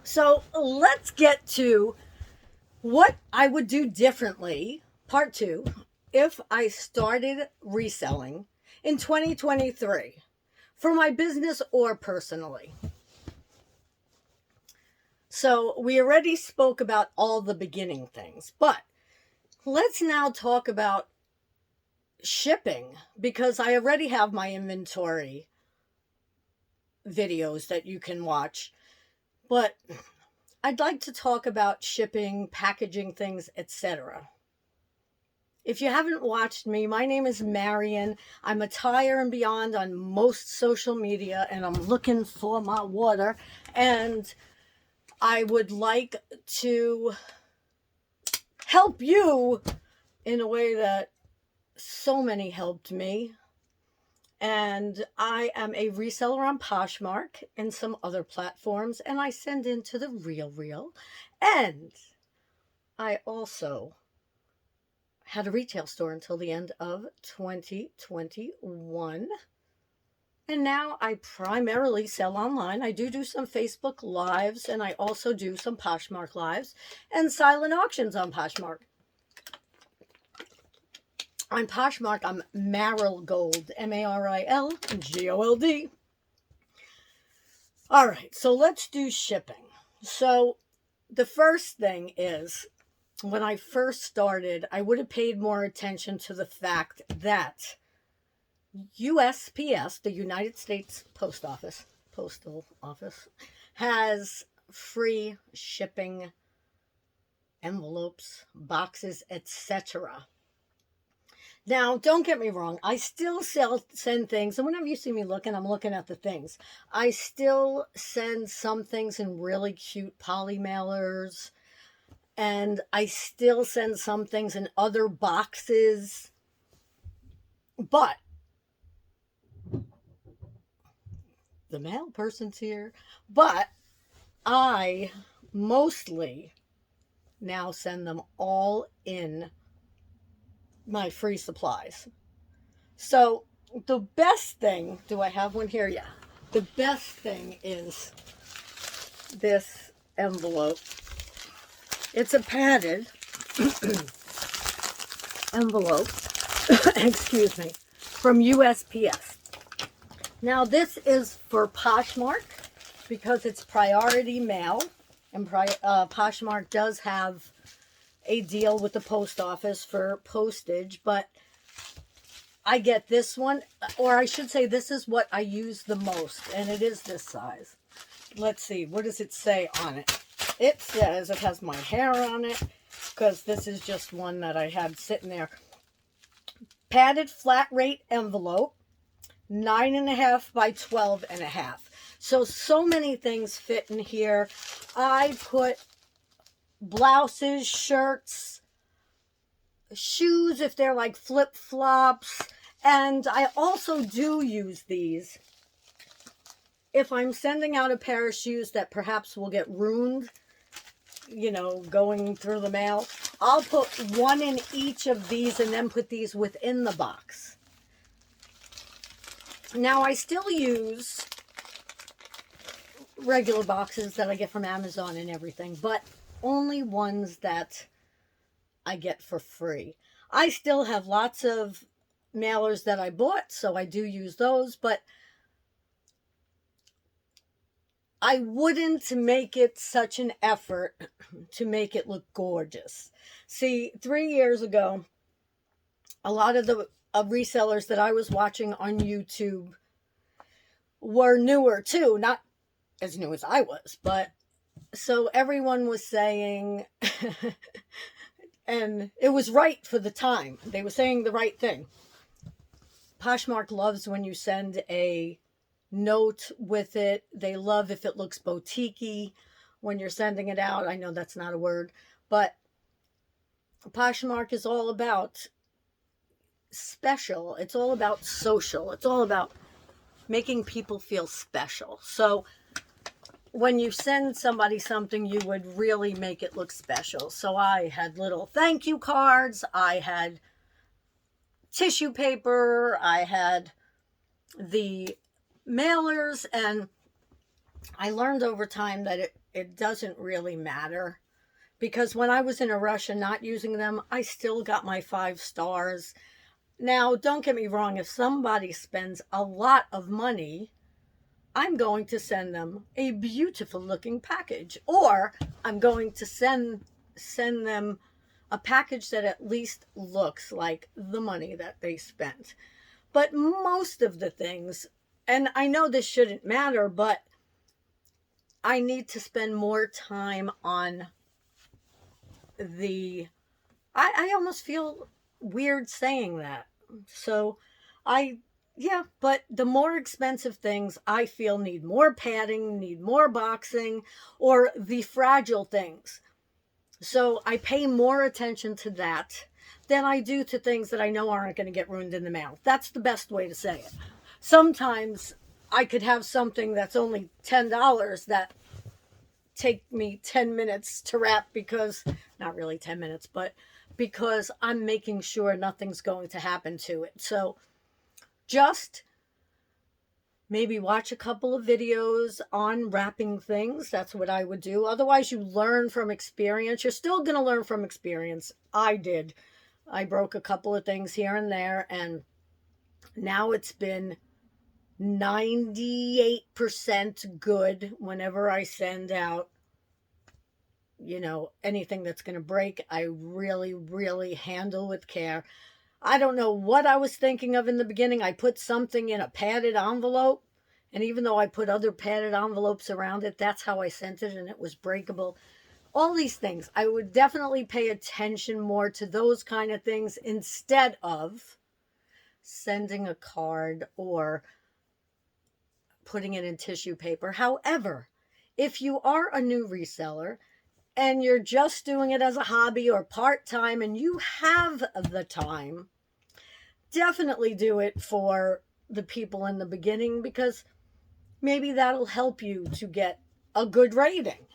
So let's get to what I would do differently, part two, if I started reselling in 2023 for my business or personally. So we already spoke about all the beginning things, but let's now talk about shipping because I already have my inventory videos that you can watch. But I'd like to talk about shipping, packaging things, etc. If you haven't watched me, my name is Marion. I'm a Tire and Beyond on most social media, and I'm looking for my water. And I would like to help you in a way that so many helped me. And I am a reseller on Poshmark and some other platforms, and I send into the Real. And I also had a retail store until the end of 2021. And now I primarily sell online. I do some Facebook Lives, and I also do some Poshmark Lives and silent auctions on Poshmark. On Poshmark, I'm Marigold, Marilgold. All right, so let's do shipping. So the first thing is, when I first started, I would have paid more attention to the fact that USPS, the United States Postal Office, has free shipping, envelopes, boxes, etc. Now, don't get me wrong. I still send things. And whenever you see me looking, I'm looking at the things. I still send some things in really cute poly mailers. And I still send some things in other boxes. But the mail person's here. But I mostly now send them all in my free supplies. So the best thing, do I have one here? Yeah. The best thing is this envelope. It's a padded envelope, excuse me, from USPS. Now this is for Poshmark because it's priority mail, and Poshmark does have a deal with the post office for postage, but I get this one, or I should say this is what I use the most, and it is this size. Let's see, what does it say on it? It says, it has my hair on it, because this is just one that I had sitting there. Padded flat rate envelope, 9.5 by 12.5. So many things fit in here. I put blouses, shirts, shoes if they're like flip-flops, and I also do use these if I'm sending out a pair of shoes that perhaps will get ruined, going through the mail. I'll put one in each of these and then put these within the box. Now I still use regular boxes that I get from Amazon and everything, but only ones that I get for free. I still have lots of mailers that I bought, so I do use those, but I wouldn't make it such an effort to make it look gorgeous. See, 3 years ago, a lot of the resellers that I was watching on YouTube were newer too, not as new as I was, but so everyone was saying, and it was right for the time. They were saying the right thing. Poshmark loves when you send a note with it. They love if it looks boutique-y when you're sending it out. I know that's not a word, but Poshmark is all about special. It's all about social. It's all about making people feel special. So when you send somebody something, you would really make it look special. So I had little thank you cards. I had tissue paper. I had the mailers, and I learned over time that it doesn't really matter. Because when I was in a rush and not using them, I still got my 5 stars. Now, don't get me wrong, if somebody spends a lot of money, I'm going to send them a beautiful looking package, or I'm going to send them a package that at least looks like the money that they spent. But most of the things, and I know this shouldn't matter, but I need to spend more time on the, I almost feel weird saying that. So I, yeah, but the more expensive things I feel need more padding, need more boxing, or the fragile things. So I pay more attention to that than I do to things that I know aren't going to get ruined in the mail. That's the best way to say it. Sometimes I could have something that's only $10 that take me 10 minutes to wrap, because not really 10 minutes, but because I'm making sure nothing's going to happen to it. So just maybe watch a couple of videos on wrapping things. That's what I would do. Otherwise, you learn from experience. You're still going to learn from experience. I did. I broke a couple of things here and there, and now it's been 98% good whenever I send out, anything that's going to break. I really, really handle with care. I don't know what I was thinking of in the beginning. I put something in a padded envelope, and even though I put other padded envelopes around it, that's how I sent it, and it was breakable. All these things, I would definitely pay attention more to those kind of things instead of sending a card or putting it in tissue paper. However, if you are a new reseller and you're just doing it as a hobby or part-time and you have the time, definitely do it for the people in the beginning, because maybe that'll help you to get a good rating.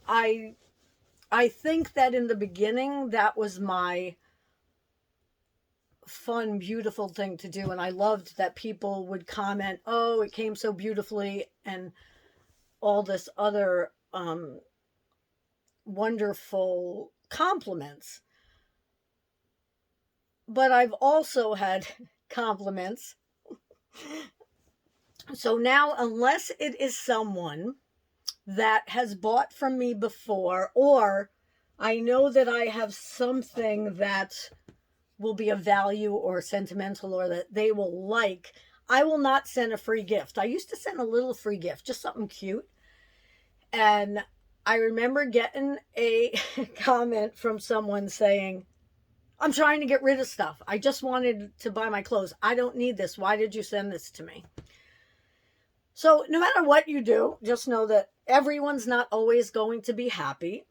I think that in the beginning, that was my fun, beautiful thing to do. And I loved that people would comment, oh, it came so beautifully, and all this other wonderful compliments. But I've also had compliments. So now, unless it is someone that has bought from me before, or I know that I have something that will be of value or sentimental or that they will like, I will not send a free gift. I used to send a little free gift, just something cute. And I remember getting a comment from someone saying, I'm trying to get rid of stuff. I just wanted to buy my clothes. I don't need this. Why did you send this to me? So no matter what you do, just know that everyone's not always going to be happy.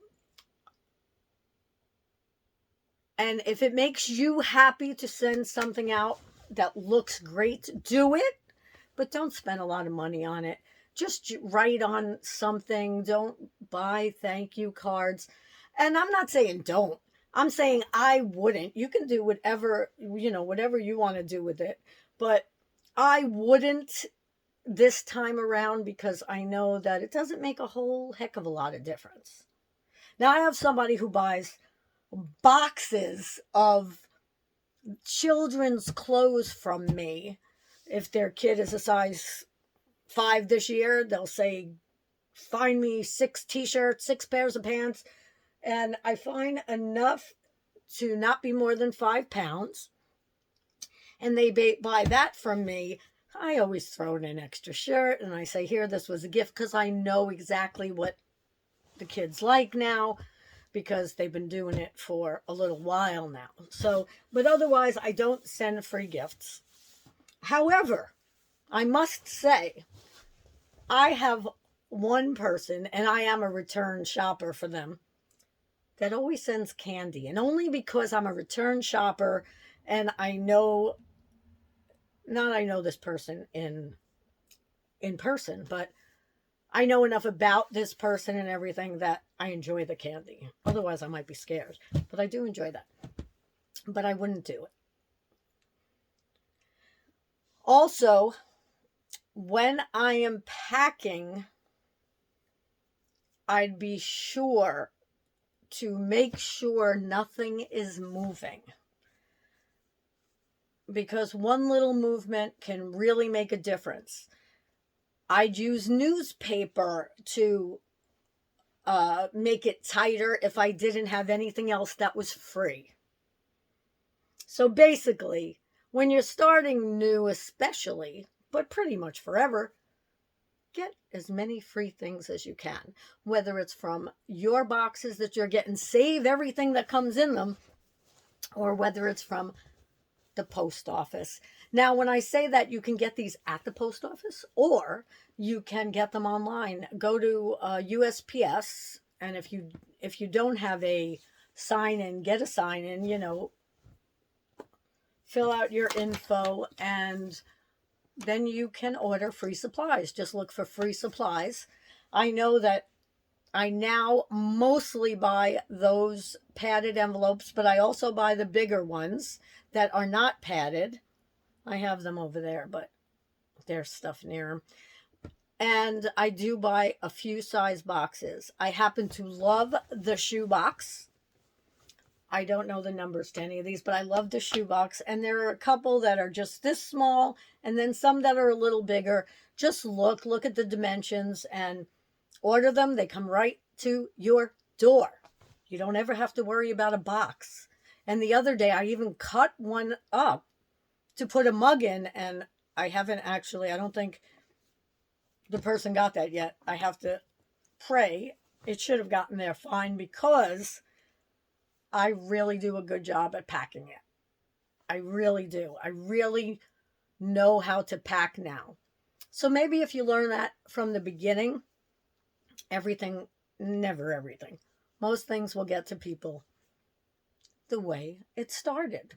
And if it makes you happy to send something out that looks great, do it. But don't spend a lot of money on it. Just write on something. Don't buy thank you cards. And I'm not saying don't. I'm saying I wouldn't. You can do whatever you want to do with it. But I wouldn't this time around, because I know that it doesn't make a whole heck of a lot of difference. Now, I have somebody who buys boxes of children's clothes from me. If their kid is a size 5 this year, they'll say, find me 6 t-shirts, 6 pairs of pants. And I find enough to not be more than 5 pounds. And they buy that from me. I always throw in an extra shirt and I say, here, this was a gift, because I know exactly what the kids like now, because they've been doing it for a little while now. So, but otherwise, I don't send free gifts. However, I must say, I have one person, and I am a return shopper for them, that always sends candy. And only because I'm a return shopper and I know this person in person, but I know enough about this person and everything that I enjoy the candy. Otherwise, I might be scared. But I do enjoy that. But I wouldn't do it. Also, when I am packing I'd be sure to make sure nothing is moving, because one little movement can really make a difference. I'd use newspaper to make it tighter if I didn't have anything else that was free. So basically, when you're starting new especially, but pretty much forever, get as many free things as you can, whether it's from your boxes that you're getting, save everything that comes in them, or whether it's from the post office. Now, when I say that, you can get these at the post office, or you can get them online. Go to USPS, and if you don't have a sign-in, get a sign-in, fill out your info, and then you can order free supplies. Just look for free supplies. I know that I now mostly buy those padded envelopes, but I also buy the bigger ones that are not padded. I have them over there, but there's stuff near them. And I do buy a few size boxes. I happen to love the shoe box. I don't know the numbers to any of these, but I love the shoe box. And there are a couple that are just this small, and then some that are a little bigger. Just look at the dimensions and order them. They come right to your door. You don't ever have to worry about a box. And the other day, I even cut one up to put a mug in, and I don't think the person got that yet. I have to pray. It should have gotten there fine, because I really do a good job at packing it. I really do. I really know how to pack now. So maybe if you learn that from the beginning, never everything, most things will get to people the way it started.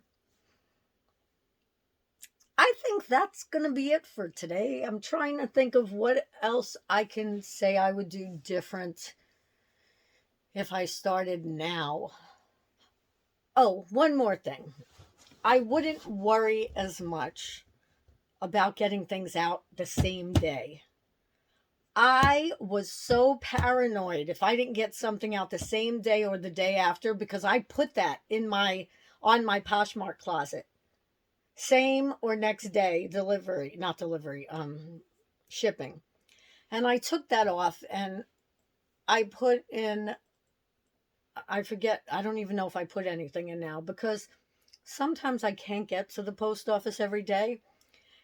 I think that's going to be it for today. I'm trying to think of what else I can say I would do different if I started now. Oh, one more thing. I wouldn't worry as much about getting things out the same day. I was so paranoid if I didn't get something out the same day or the day after, because I put that on my Poshmark closet. Same or next day shipping. And I took that off, and I put in, I forget, I don't even know if I put anything in now, because sometimes I can't get to the post office every day.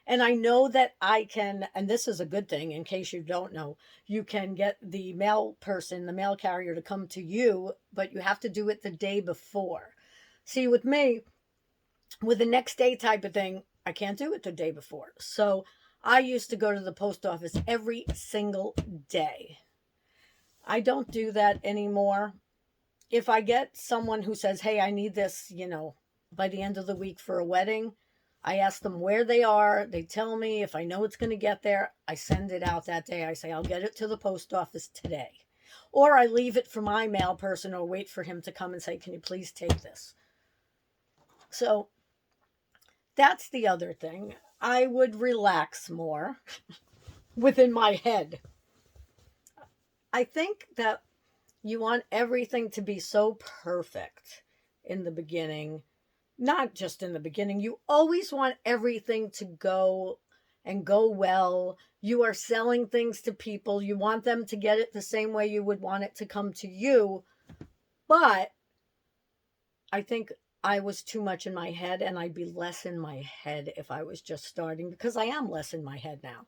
And I know that I can, and this is a good thing in case you don't know, you can get the mail carrier to come to you, but you have to do it the day before. See, with me, with the next day type of thing, I can't do it the day before. So I used to go to the post office every single day. I don't do that anymore. If I get someone who says, hey, I need this, by the end of the week for a wedding, I ask them where they are. They tell me. If I know it's going to get there, I send it out that day. I say, I'll get it to the post office today. Or I leave it for my mail person, or wait for him to come and say, can you please take this? So that's the other thing. I would relax more within my head. I think that you want everything to be so perfect in the beginning. Not just in the beginning. You always want everything to go well. You are selling things to people. You want them to get it the same way you would want it to come to you. But I think I was too much in my head, and I'd be less in my head if I was just starting, because I am less in my head now.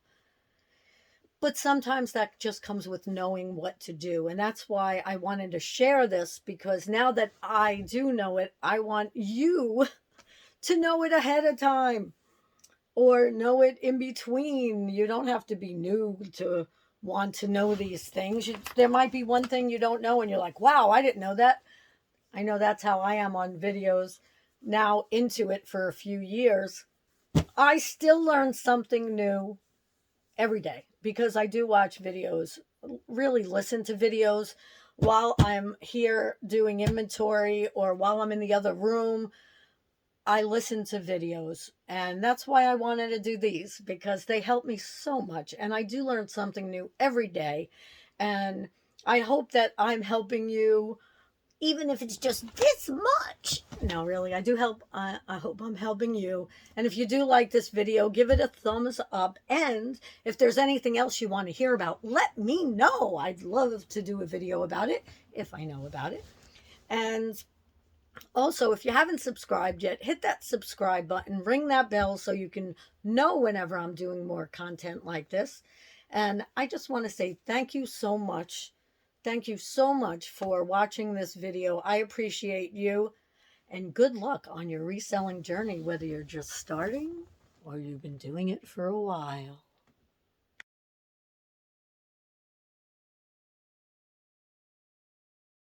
But sometimes that just comes with knowing what to do. And that's why I wanted to share this, because now that I do know it, I want you to know it ahead of time, or know it in between. You don't have to be new to want to know these things. There might be one thing you don't know, and you're like, wow, I didn't know that. I know that's how I am on videos. Now into it for a few years, I still learn something new every day, because I do watch videos, really listen to videos while I'm here doing inventory, or while I'm in the other room. I listen to videos, and that's why I wanted to do these, because they help me so much, and I do learn something new every day. And I hope that I'm helping you, even if it's just this much. No, really, I do help. I hope I'm helping you. And if you do like this video, give it a thumbs up. And if there's anything else you want to hear about, let me know. I'd love to do a video about it if I know about it. And also, if you haven't subscribed yet, hit that subscribe button, ring that bell so you can know whenever I'm doing more content like this. And I just want to say thank you so much. Thank you so much for watching this video. I appreciate you, and good luck on your reselling journey, whether you're just starting or you've been doing it for a while.